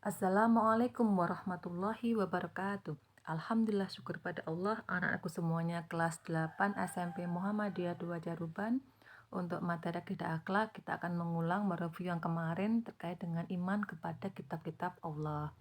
Assalamualaikum warahmatullahi wabarakatuh. Alhamdulillah, syukur pada Allah, anak-anakku semuanya kelas 8 SMP Muhammadiyah 2 Jaruban. Untuk materi akidah akhlak, kita akan mengulang mereview yang kemarin terkait dengan iman kepada kitab-kitab Allah.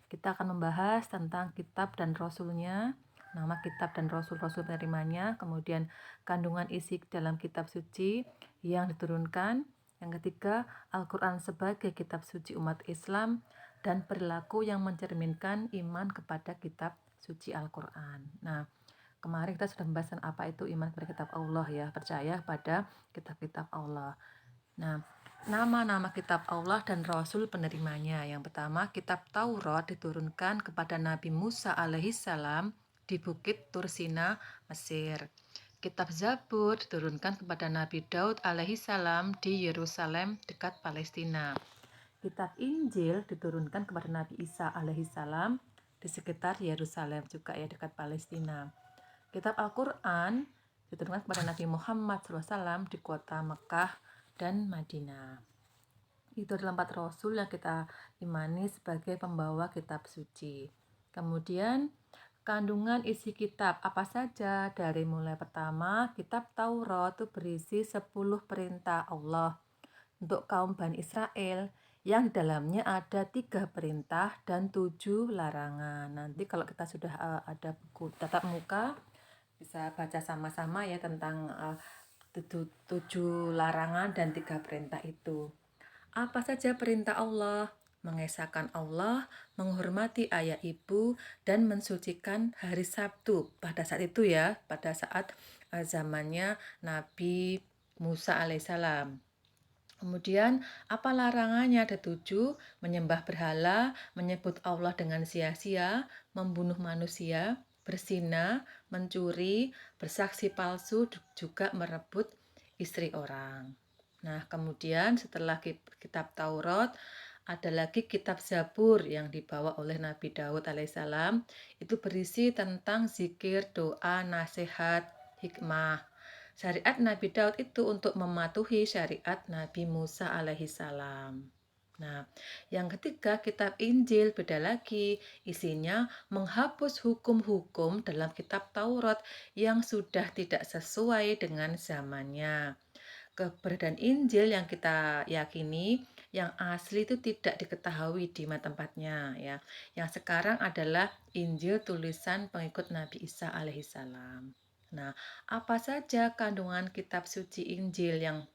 Kita akan membahas tentang kitab dan rasulnya, nama kitab dan rasul-rasul penerimanya, kemudian kandungan isi dalam kitab suci yang diturunkan. Yang ketiga, Al-Quran sebagai kitab suci umat Islam dan perilaku yang mencerminkan iman kepada kitab suci Al-Quran. Nah, kemarin kita sudah membahas apa itu iman kepada kitab Allah ya, percaya pada kitab-kitab Allah. Nah, nama-nama kitab Allah dan Rasul penerimanya. Yang pertama, kitab Taurat diturunkan kepada Nabi Musa alaihissalam di Bukit Tursina, Mesir. Kitab Zabur diturunkan kepada Nabi Daud alaihissalam di Yerusalem dekat Palestina. Kitab Injil diturunkan kepada Nabi Isa alaihissalam di sekitar Yerusalem juga ya, dekat Palestina. Kitab Al-Quran diturunkan kepada Nabi Muhammad SAW di kota Mekah dan Madinah. Itu adalah 4 rasul yang kita imani sebagai pembawa kitab suci. Kemudian kandungan isi kitab apa saja? Dari mulai pertama, kitab Taurat itu berisi 10 perintah Allah untuk kaum Bani Israel, yang di dalamnya ada 3 perintah dan 7 larangan. Nanti kalau kita sudah ada buku tatap muka, bisa baca sama-sama ya tentang 7 larangan dan 3 perintah itu. Apa saja perintah Allah? Mengesahkan Allah, menghormati ayah ibu, dan mensucikan hari Sabtu. Pada saat itu ya, pada saat zamannya Nabi Musa alaihissalam. Kemudian apa larangannya? Ada 7, menyembah berhala, menyebut Allah dengan sia-sia, membunuh manusia, berzina, mencuri, bersaksi palsu, juga merebut istri orang. Nah, kemudian setelah kitab Taurat, ada lagi kitab Zabur yang dibawa oleh Nabi Daud alaihissalam. Itu berisi tentang zikir, doa, nasihat, hikmah. Syariat Nabi Daud itu untuk mematuhi syariat Nabi Musa alaihissalam. Nah, yang ketiga kitab Injil beda lagi, isinya menghapus hukum-hukum dalam kitab Taurat yang sudah tidak sesuai dengan zamannya. Keberadaan Injil yang kita yakini, yang asli itu tidak diketahui di mana tempatnya ya. Yang sekarang adalah Injil tulisan pengikut Nabi Isa alaihissalam. Nah, apa saja kandungan kitab suci Injil yang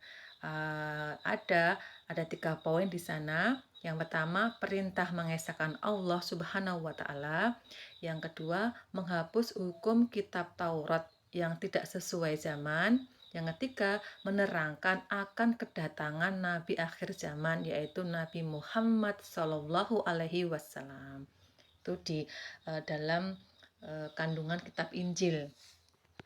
ada? Ada 3 poin di sana. Yang pertama, perintah mengesahkan Allah Subhanahu wa Ta'ala. Yang kedua, menghapus hukum kitab Taurat yang tidak sesuai zaman. Yang ketiga, menerangkan akan kedatangan Nabi akhir zaman, yaitu Nabi Muhammad Shallallahu Alaihi Wasallam. Itu di dalam kandungan kitab Injil.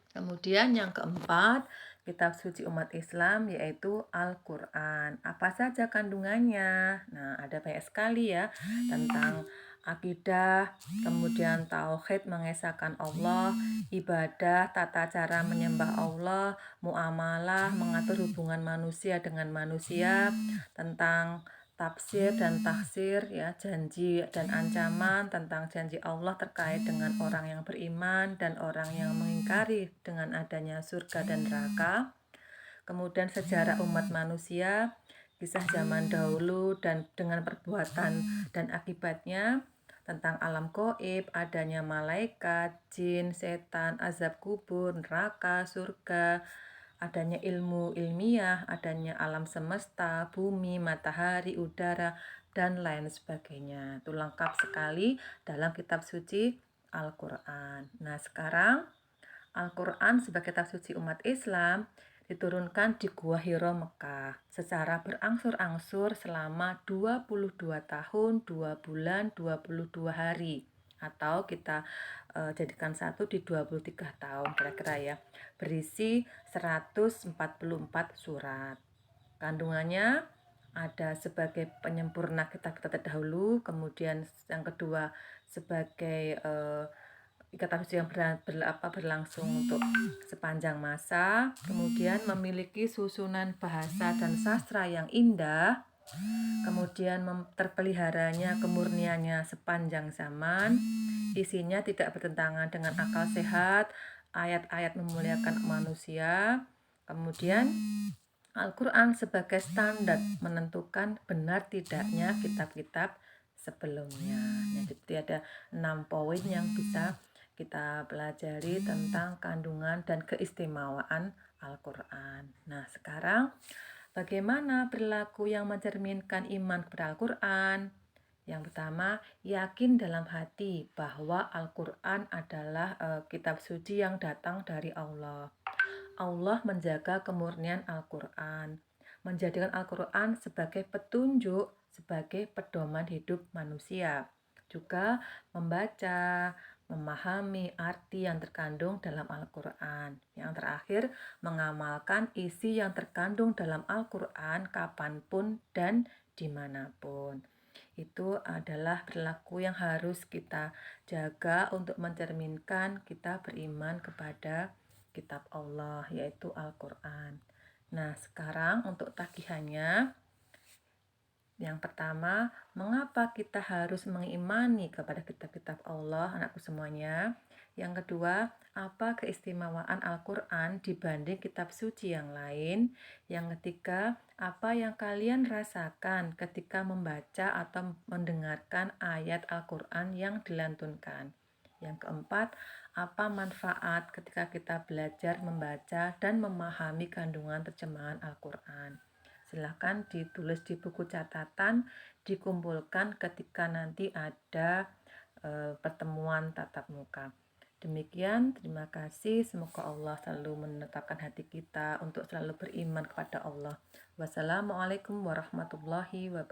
Kemudian yang keempat, kitab suci umat Islam yaitu Al-Quran. Apa saja kandungannya? Nah, ada banyak sekali ya tentang akidah, kemudian tauhid mengesahkan Allah, ibadah, tata cara menyembah Allah, muamalah, mengatur hubungan manusia dengan manusia, tentang tafsir dan taksir ya, janji dan ancaman, tentang janji Allah terkait dengan orang yang beriman dan orang yang mengingkari dengan adanya surga dan neraka. Kemudian sejarah umat manusia, kisah zaman dahulu dan dengan perbuatan dan akibatnya, tentang alam gaib, adanya malaikat, jin, setan, azab kubur, neraka, surga, adanya ilmu ilmiah, adanya alam semesta, bumi, matahari, udara, dan lain sebagainya. Itu lengkap sekali dalam kitab suci Al-Quran. Nah, sekarang Al-Quran sebagai kitab suci umat Islam diturunkan di Gua Hiro Mekah secara berangsur-angsur selama 22 tahun, 2 bulan, 22 hari. Atau kita jadikan satu di 23 tahun kira-kira ya. Berisi 144 surat. Kandungannya ada sebagai penyempurna kitab-kitab terdahulu, kemudian yang kedua sebagai ikatan suci yang berlangsung untuk sepanjang masa, kemudian memiliki susunan bahasa dan sastra yang indah, kemudian terpeliharanya kemurniannya sepanjang zaman, isinya tidak bertentangan dengan akal sehat, ayat-ayat memuliakan manusia, kemudian Al-Quran sebagai standar menentukan benar tidaknya kitab-kitab sebelumnya. Nah, jadi ada 6 poin yang bisa kita pelajari tentang kandungan dan keistimewaan Al-Quran. Nah, sekarang bagaimana perilaku yang mencerminkan iman kepada Al-Quran? Yang pertama, yakin dalam hati bahwa Al-Quran adalah kitab suci yang datang dari Allah. Allah menjaga kemurnian Al-Quran, menjadikan Al-Quran sebagai petunjuk, sebagai pedoman hidup manusia. Juga membaca, memahami arti yang terkandung dalam Al-Quran. Yang terakhir, mengamalkan isi yang terkandung dalam Al-Quran kapanpun dan dimanapun. Itu adalah perilaku yang harus kita jaga untuk mencerminkan kita beriman kepada kitab Allah, yaitu Al-Quran. Nah, sekarang untuk tagihannya, yang pertama, mengapa kita harus mengimani kepada kitab-kitab Allah, anakku semuanya? Yang kedua, apa keistimewaan Al-Quran dibanding kitab suci yang lain? Yang ketiga, apa yang kalian rasakan ketika membaca atau mendengarkan ayat Al-Quran yang dilantunkan? Yang keempat, apa manfaat ketika kita belajar membaca dan memahami kandungan terjemahan Al-Quran? Silahkan ditulis di buku catatan, dikumpulkan ketika nanti ada pertemuan tatap muka. Demikian, terima kasih. Semoga Allah selalu menetapkan hati kita untuk selalu beriman kepada Allah. Wassalamualaikum warahmatullahi wabarakatuh.